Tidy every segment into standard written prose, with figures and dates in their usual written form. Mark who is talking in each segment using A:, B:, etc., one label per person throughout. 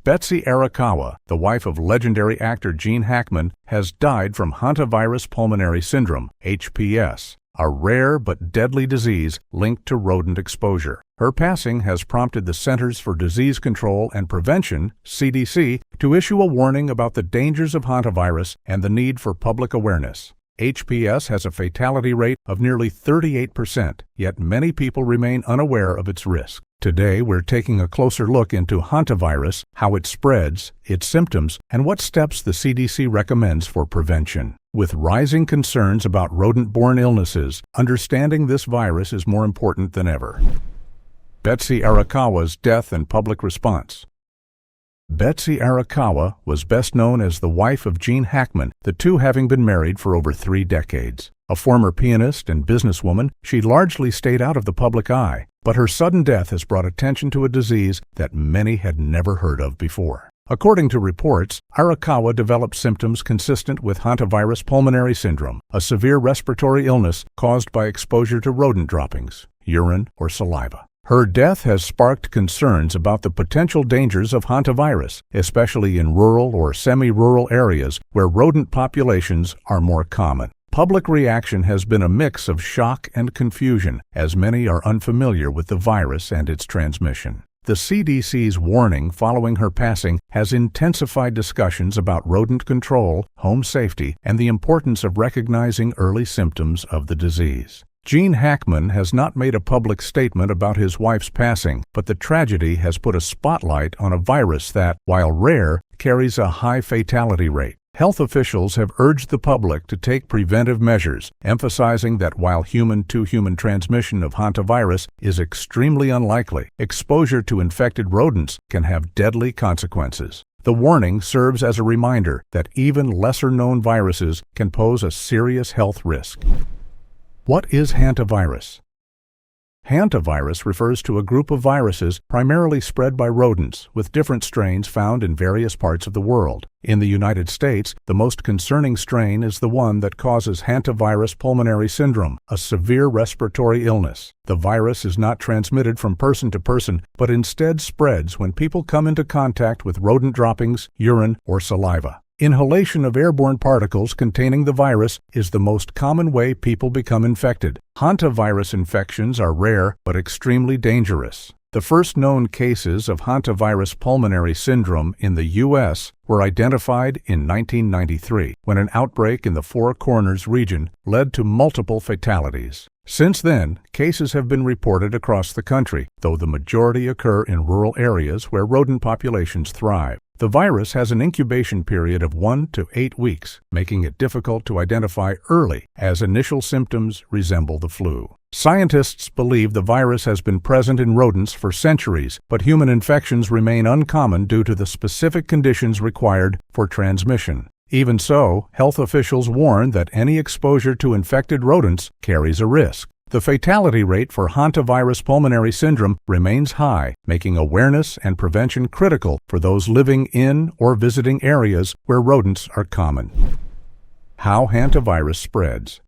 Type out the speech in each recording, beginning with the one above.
A: Betsy Arakawa, the wife of legendary actor Gene Hackman, has died from Hantavirus Pulmonary Syndrome, HPS, a rare but deadly disease linked to rodent exposure. Her passing has prompted the Centers for Disease Control and Prevention, CDC, to issue a warning about the dangers of hantavirus and the need for public awareness. HPS has a fatality rate of nearly 38%, yet many people remain unaware of its risk. Today, we're taking a closer look into hantavirus, how it spreads, its symptoms, and what steps the CDC recommends for prevention. With rising concerns about rodent-borne illnesses, understanding this virus is more important than ever. Betsy Arakawa's death and public response. Betsy Arakawa was best known as the wife of Gene Hackman, the two having been married for over 3 decades. A former pianist and businesswoman, she largely stayed out of the public eye, but her sudden death has brought attention to a disease that many had never heard of before. According to reports, Arakawa developed symptoms consistent with Hantavirus Pulmonary Syndrome, a severe respiratory illness caused by exposure to rodent droppings, urine, or saliva. Her death has sparked concerns about the potential dangers of hantavirus, especially in rural or semi-rural areas where rodent populations are more common. Public reaction has been a mix of shock and confusion, as many are unfamiliar with the virus and its transmission. The CDC's warning following her passing has intensified discussions about rodent control, home safety, and the importance of recognizing early symptoms of the disease. Gene Hackman has not made a public statement about his wife's passing, but the tragedy has put a spotlight on a virus that, while rare, carries a high fatality rate. Health officials have urged the public to take preventive measures, emphasizing that while human-to-human transmission of hantavirus is extremely unlikely, exposure to infected rodents can have deadly consequences. The warning serves as a reminder that even lesser-known viruses can pose a serious health risk. What is hantavirus? Hantavirus refers to a group of viruses primarily spread by rodents, with different strains found in various parts of the world. In the United States, the most concerning strain is the one that causes Hantavirus Pulmonary Syndrome, a severe respiratory illness. The virus is not transmitted from person to person, but instead spreads when people come into contact with rodent droppings, urine, or saliva. Inhalation of airborne particles containing the virus is the most common way people become infected. Hantavirus infections are rare but extremely dangerous. The first known cases of Hantavirus Pulmonary Syndrome in the U.S. were identified in 1993, when an outbreak in the Four Corners region led to multiple fatalities. Since then, cases have been reported across the country, though the majority occur in rural areas where rodent populations thrive. The virus has an incubation period of 1 to 8 weeks, making it difficult to identify early, as initial symptoms resemble the flu. Scientists believe the virus has been present in rodents for centuries, but human infections remain uncommon due to the specific conditions required for transmission. Even so, health officials warn that any exposure to infected rodents carries a risk. The fatality rate for Hantavirus Pulmonary Syndrome remains high, making awareness and prevention critical for those living in or visiting areas where rodents are common. How hantavirus spreads.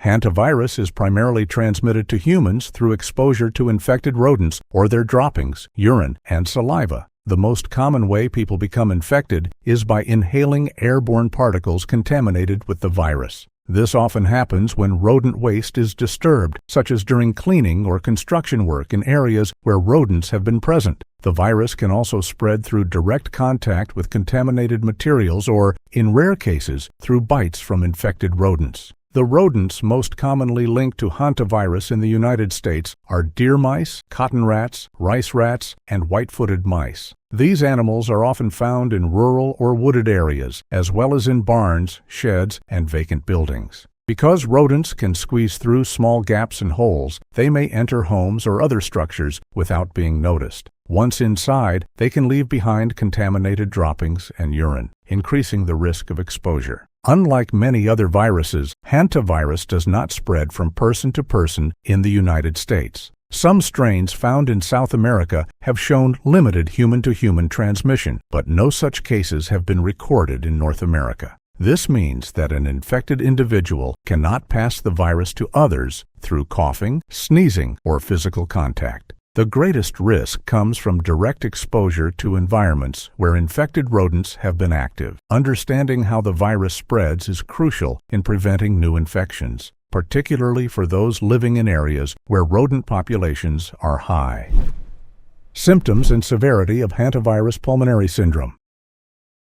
A: Hantavirus is primarily transmitted to humans through exposure to infected rodents or their droppings, urine, and saliva. The most common way people become infected is by inhaling airborne particles contaminated with the virus. This often happens when rodent waste is disturbed, such as during cleaning or construction work in areas where rodents have been present. The virus can also spread through direct contact with contaminated materials or, in rare cases, through bites from infected rodents. The rodents most commonly linked to hantavirus in the United States are deer mice, cotton rats, rice rats, and white-footed mice. These animals are often found in rural or wooded areas, as well as in barns, sheds, and vacant buildings. Because rodents can squeeze through small gaps and holes, they may enter homes or other structures without being noticed. Once inside, they can leave behind contaminated droppings and urine, increasing the risk of exposure. Unlike many other viruses, hantavirus does not spread from person to person in the United States. Some strains found in South America have shown limited human-to-human transmission, but no such cases have been recorded in North America. This means that an infected individual cannot pass the virus to others through coughing, sneezing, or physical contact. The greatest risk comes from direct exposure to environments where infected rodents have been active. Understanding how the virus spreads is crucial in preventing new infections, particularly for those living in areas where rodent populations are high. Symptoms and severity of hantavirus pulmonary syndrome.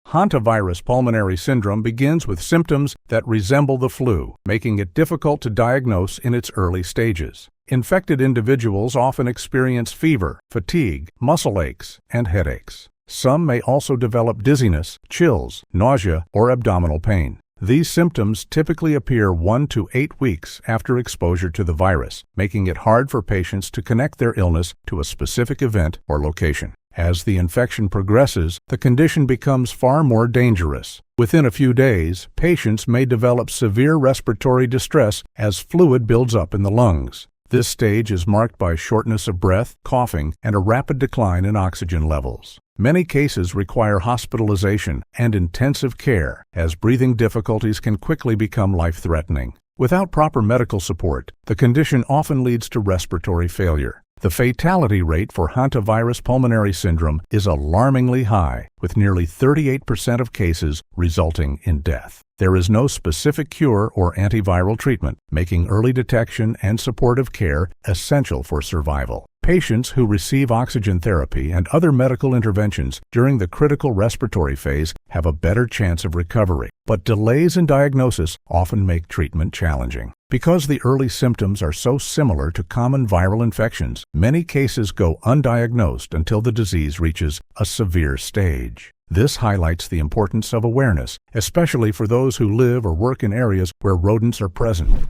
A: Hantavirus pulmonary syndrome begins with symptoms that resemble the flu, making it difficult to diagnose in its early stages. Infected individuals often experience fever, fatigue, muscle aches, and headaches. Some may also develop dizziness, chills, nausea, or abdominal pain. These symptoms typically appear 1 to 8 weeks after exposure to the virus, making it hard for patients to connect their illness to a specific event or location. As the infection progresses, the condition becomes far more dangerous. Within a few days, patients may develop severe respiratory distress as fluid builds up in the lungs. This stage is marked by shortness of breath, coughing, and a rapid decline in oxygen levels. Many cases require hospitalization and intensive care, as breathing difficulties can quickly become life-threatening. Without proper medical support, the condition often leads to respiratory failure. The fatality rate for hantavirus pulmonary syndrome is alarmingly high, with nearly 38% of cases resulting in death. There is no specific cure or antiviral treatment, making early detection and supportive care essential for survival. Patients who receive oxygen therapy and other medical interventions during the critical respiratory phase have a better chance of recovery, but delays in diagnosis often make treatment challenging. Because the early symptoms are so similar to common viral infections, many cases go undiagnosed until the disease reaches a severe stage. This highlights the importance of awareness, especially for those who live or work in areas where rodents are present.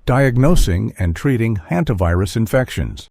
A: Diagnosing and treating hantavirus infections.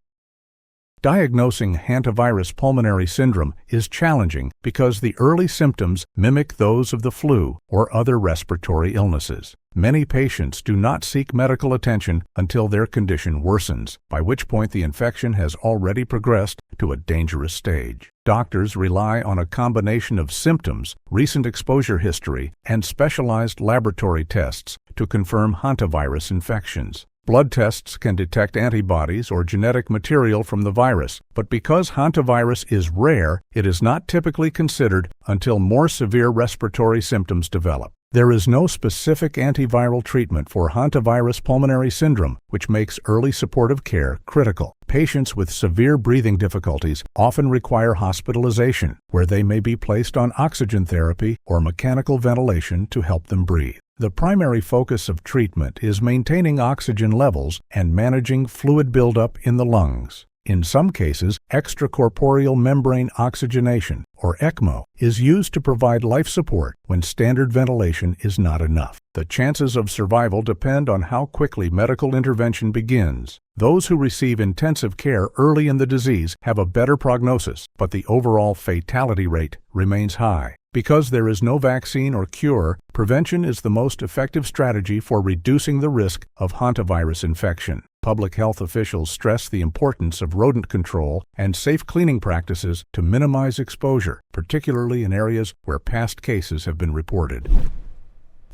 A: Diagnosing hantavirus pulmonary syndrome is challenging because the early symptoms mimic those of the flu or other respiratory illnesses. Many patients do not seek medical attention until their condition worsens, by which point the infection has already progressed to a dangerous stage. Doctors rely on a combination of symptoms, recent exposure history, and specialized laboratory tests to confirm hantavirus infections. Blood tests can detect antibodies or genetic material from the virus, but because hantavirus is rare, it is not typically considered until more severe respiratory symptoms develop. There is no specific antiviral treatment for hantavirus pulmonary syndrome, which makes early supportive care critical. Patients with severe breathing difficulties often require hospitalization, where they may be placed on oxygen therapy or mechanical ventilation to help them breathe. The primary focus of treatment is maintaining oxygen levels and managing fluid buildup in the lungs. In some cases, extracorporeal membrane oxygenation, or ECMO, is used to provide life support when standard ventilation is not enough. The chances of survival depend on how quickly medical intervention begins. Those who receive intensive care early in the disease have a better prognosis, but the overall fatality rate remains high. Because there is no vaccine or cure, prevention is the most effective strategy for reducing the risk of hantavirus infection. Public health officials stress the importance of rodent control and safe cleaning practices to minimize exposure, particularly in areas where past cases have been reported.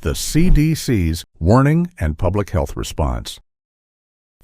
A: The CDC's Warning and Public Health Response.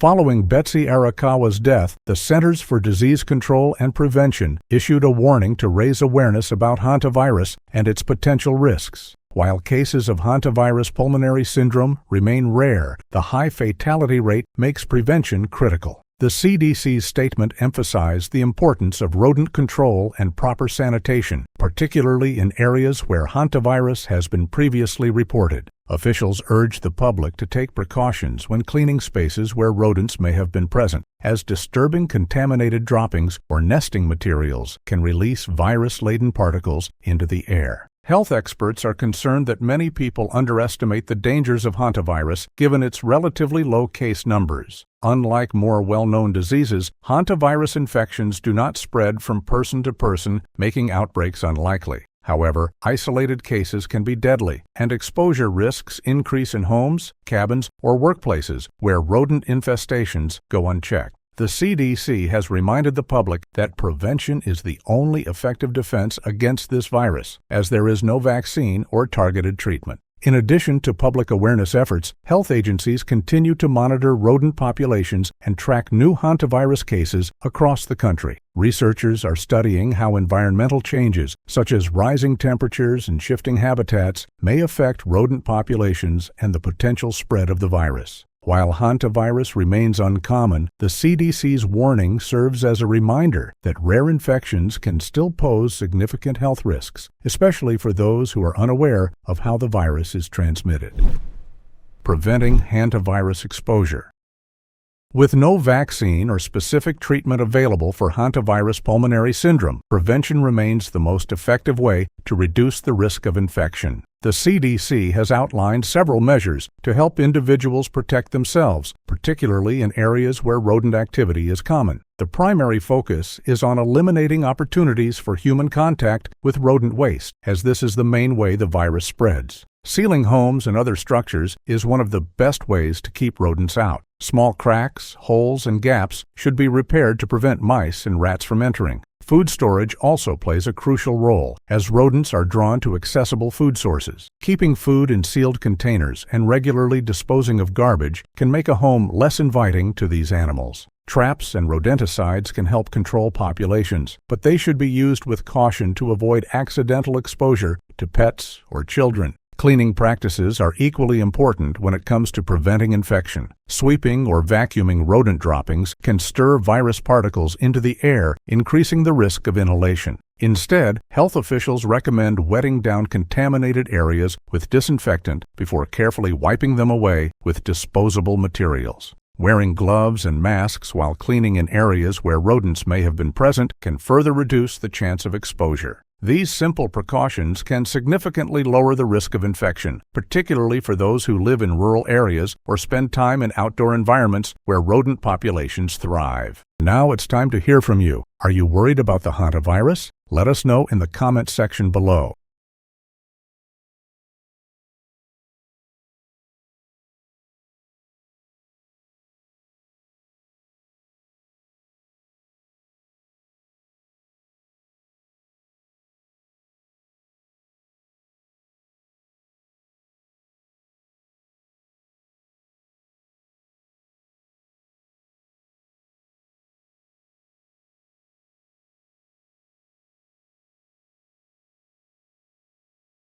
A: Following Betsy Arakawa's death, the Centers for Disease Control and Prevention issued a warning to raise awareness about hantavirus and its potential risks. While cases of hantavirus pulmonary syndrome remain rare, the high fatality rate makes prevention critical. The CDC's statement emphasized the importance of rodent control and proper sanitation, particularly in areas where hantavirus has been previously reported. Officials urged the public to take precautions when cleaning spaces where rodents may have been present, as disturbing contaminated droppings or nesting materials can release virus-laden particles into the air. Health experts are concerned that many people underestimate the dangers of hantavirus given its relatively low case numbers. Unlike more well-known diseases, hantavirus infections do not spread from person to person, making outbreaks unlikely. However, isolated cases can be deadly, and exposure risks increase in homes, cabins, or workplaces where rodent infestations go unchecked. The CDC has reminded the public that prevention is the only effective defense against this virus, as there is no vaccine or targeted treatment. In addition to public awareness efforts, health agencies continue to monitor rodent populations and track new hantavirus cases across the country. Researchers are studying how environmental changes, such as rising temperatures and shifting habitats, may affect rodent populations and the potential spread of the virus. While hantavirus remains uncommon, the CDC's warning serves as a reminder that rare infections can still pose significant health risks, especially for those who are unaware of how the virus is transmitted. Preventing hantavirus exposure. With no vaccine or specific treatment available for hantavirus pulmonary syndrome, prevention remains the most effective way to reduce the risk of infection. The CDC has outlined several measures to help individuals protect themselves, particularly in areas where rodent activity is common. The primary focus is on eliminating opportunities for human contact with rodent waste, as this is the main way the virus spreads. Sealing homes and other structures is one of the best ways to keep rodents out. Small cracks, holes, and gaps should be repaired to prevent mice and rats from entering. Food storage also plays a crucial role, as rodents are drawn to accessible food sources. Keeping food in sealed containers and regularly disposing of garbage can make a home less inviting to these animals. Traps and rodenticides can help control populations, but they should be used with caution to avoid accidental exposure to pets or children. Cleaning practices are equally important when it comes to preventing infection. Sweeping or vacuuming rodent droppings can stir virus particles into the air, increasing the risk of inhalation. Instead, health officials recommend wetting down contaminated areas with disinfectant before carefully wiping them away with disposable materials. Wearing gloves and masks while cleaning in areas where rodents may have been present can further reduce the chance of exposure. These simple precautions can significantly lower the risk of infection, particularly for those who live in rural areas or spend time in outdoor environments where rodent populations thrive. Now it's time to hear from you. Are you worried about the hantavirus? Let us know in the comment section below.